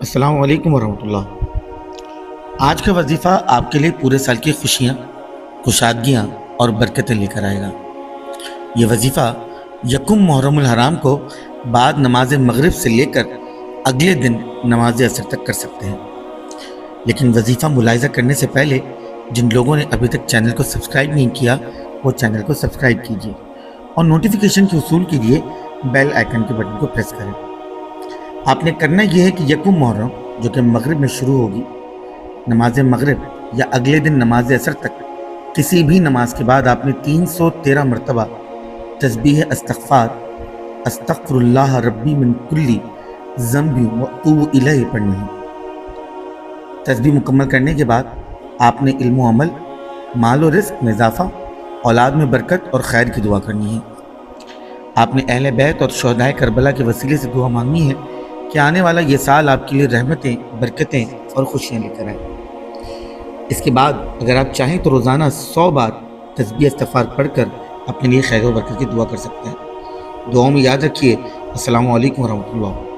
السلام علیکم ورحمۃ اللہ۔ آج کا وظیفہ آپ کے لیے پورے سال کی خوشیاں، کشادگیاں اور برکتیں لے کر آئے گا۔ یہ وظیفہ یکم محرم الحرام کو بعد نماز مغرب سے لے کر اگلے دن نماز عصر تک کر سکتے ہیں، لیکن وظیفہ ملاحظہ کرنے سے پہلے جن لوگوں نے ابھی تک چینل کو سبسکرائب نہیں کیا وہ چینل کو سبسکرائب کیجیے اور نوٹیفیکیشن کے حصول کے لیے بیل آئیکن کے بٹن کو پریس کریں۔ آپ نے کرنا یہ ہے کہ یکم محرم جو کہ مغرب میں شروع ہوگی، نماز مغرب یا اگلے دن نماز عصر تک کسی بھی نماز کے بعد آپ نے 313 مرتبہ تسبیح استغفار استغفر اللہ ربی من کلی ذنب واتوب الیہ پڑھنی ہے۔ تسبیح مکمل کرنے کے بعد آپ نے علم و عمل، مال و رزق میں اضافہ، اولاد میں برکت اور خیر کی دعا کرنی ہے۔ آپ نے اہل بیت اور شہدائے کربلا کے وسیلے سے دعا مانگنی ہے کہ آنے والا یہ سال آپ کے لیے رحمتیں، برکتیں اور خوشیاں لے کر آئے۔ اس کے بعد اگر آپ چاہیں تو روزانہ 100 بار تسبیح استغفار پڑھ کر اپنے لیے خیر و برکت کی دعا کر سکتے ہیں۔ دعاؤں میں یاد رکھیے۔ السلام علیکم ورحمۃ اللہ۔